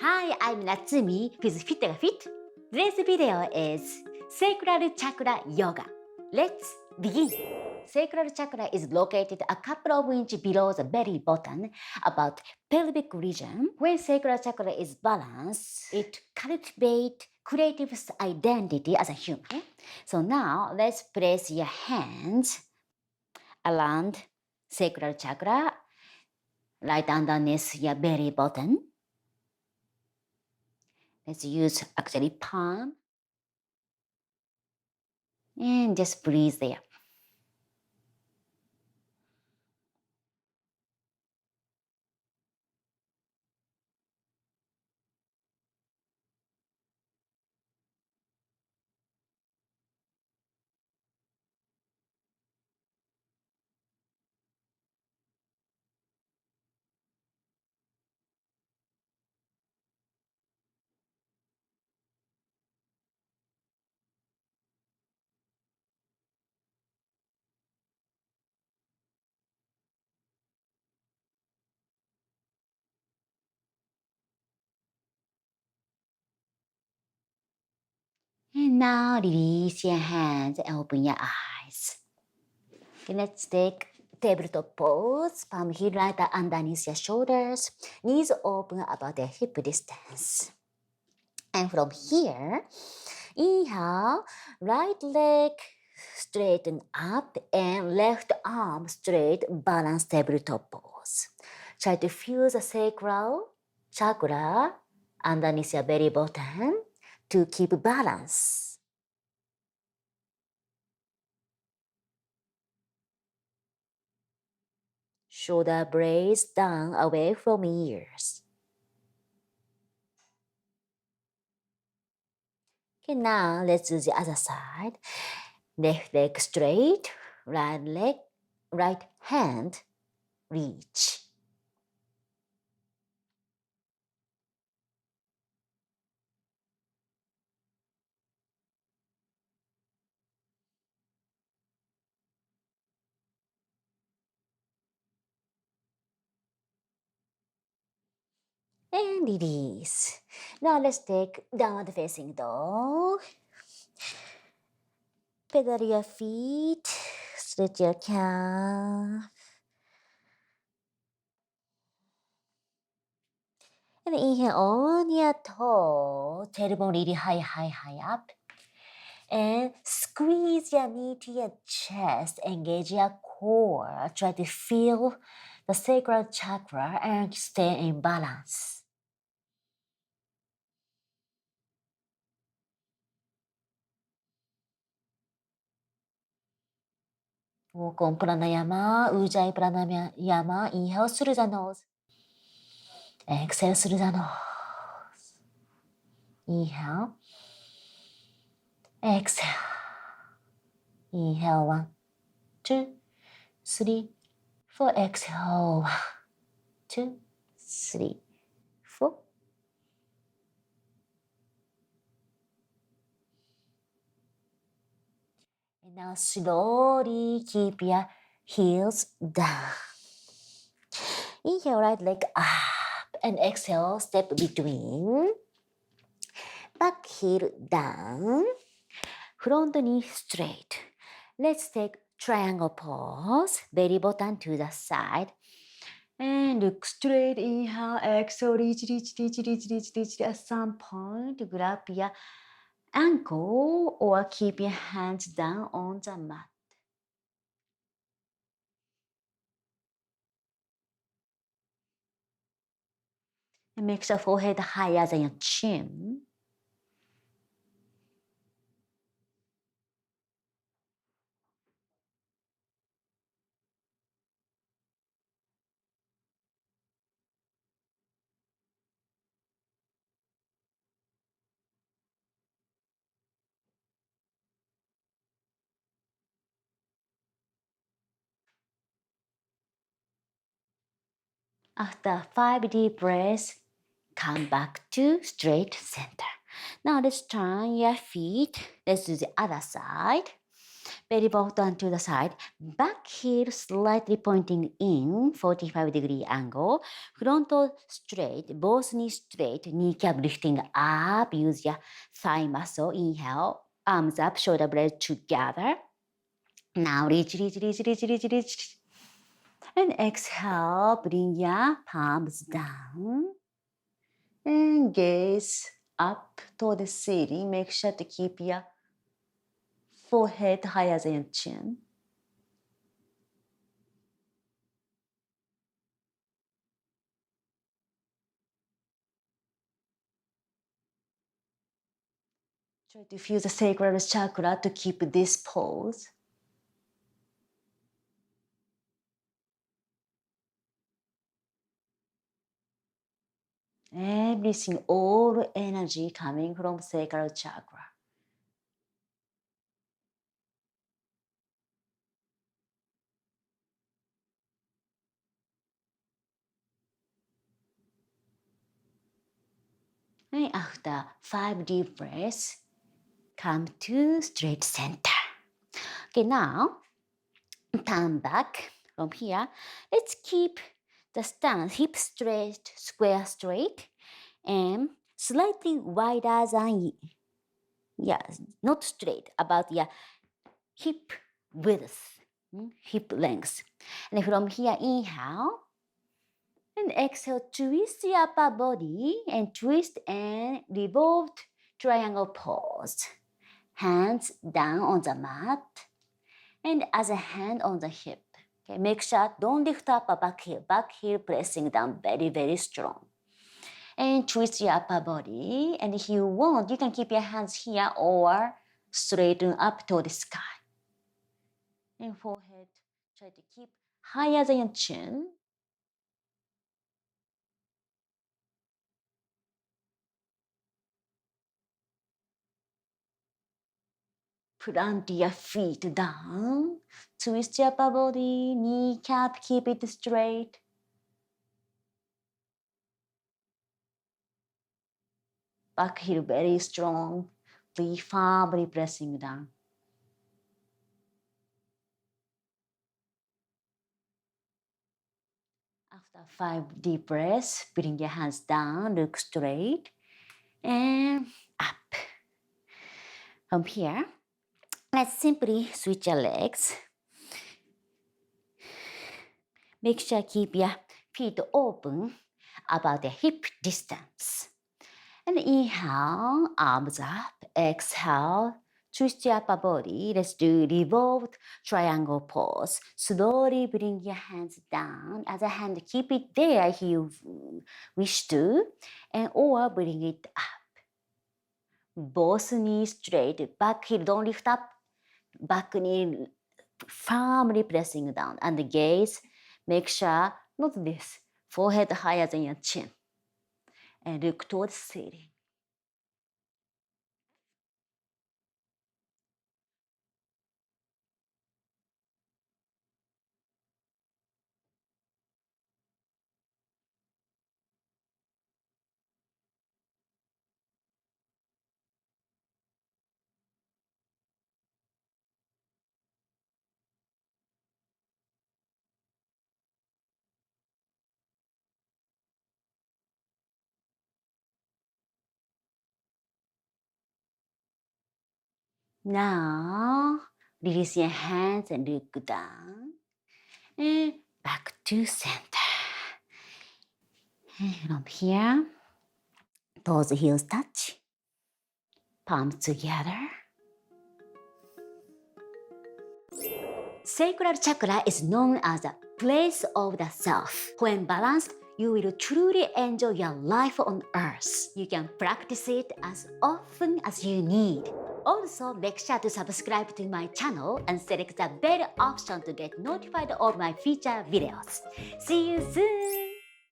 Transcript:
Hi, I'm Natsumi with fitYOGAfit. Today's video is Sacral Chakra Yoga. Let's begin. Sacral Chakra is located a couple of inches below the belly button, about pelvic region. When Sacral Chakra is balanced, it cultivates creative identity as a human. So now let's place your hands around Sacral Chakra, right underneath your belly button. Let's use actually palm and just breathe there. And now release your hands and open your eyes. Okay, let's take tabletop pose. Palm heel right underneath your shoulders. Knees open about the hip distance. And from here, inhale, right leg straighten up and left arm straight, balance tabletop pose. Try to feel the sacral chakra underneath your belly button to keep balance. Shoulder blades down away from ears. Okay, now let's do the other side. Left leg straight, right hand reach. And release. Now let's take downward facing dog. Pedal your feet, stretch your calf. And inhale on your toe, tailbone really high up. And squeeze your knee to your chest, engage your core. Try to feel the sacral chakra and stay in balance. Walk on pranayama, ujjayi pranayama. Inhale through the nose. Exhale through the nose. Inhale. Exhale. Inhale 1, 2, 3, 4. Exhale 1, 2, 3, 4. And now slowly keep your heels down. Inhale right leg up and exhale step between. Back heel down. Front knee straight. Let's take triangle pose. Belly button to the side. And look straight. Inhale, exhale, reach. At some point, grab your ankle or keep your hands down on the mat. And make the forehead higher than your chin. After 5 deep breaths, come back to straight center. Now let's turn your feet. Let's do the other side. belly button to the side, back heel slightly pointing in, 45-degree angle, front toe straight, both knees straight, kneecap lifting up, use your thigh muscle, inhale, arms up, shoulder blades together. Now reach, reach, reach, reach, reach, reach. And exhale, bring your palms down. And gaze up toward the ceiling. Make sure to keep your forehead higher than your chin. Try to feel the sacral chakra to keep this pose. Everything, all energy coming from sacral chakra. And after 5 deep breaths, come to straight center. Okay, now turn back from here. Let's keep the stance, hip straight, square straight, and slightly wider than, not straight, about your hip width, hip length. And from here, inhale, and exhale, twist the upper body, and twist and revolved triangle pose. Hands down on the mat, and other hand on the hip. Okay, make sure don't lift up a back heel pressing down very, very strong. And twist your upper body, and if you want, you can keep your hands here or straighten up toward the sky. And forehead, try to keep higher than your chin. Plant your feet down, twist your upper body, kneecap, keep it straight. Back heel very strong, be firmly pressing down. After 5 deep breaths, bring your hands down, look straight, and up. From here, let's simply switch your legs. Make sure keep your feet open about the hip distance. And inhale, arms up, exhale, twist your upper body. Let's do revolved triangle pose. Slowly bring your hands down. Other hand, keep it there if you wish to, and or bring it up. Both knees straight, back heel don't lift up, back knee firmly pressing down. And the gaze, make sure, not this, forehead higher than your chin. And look towards ceiling. Now, release your hands and look down. And back to center. And from here, toes, heels touch. Palms together. Sacral chakra is known as the place of the self. When balanced, you will truly enjoy your life on earth. You can practice it as often as you need. Also, make sure to subscribe to my channel and select the bell option to get notified of my future videos. See you soon!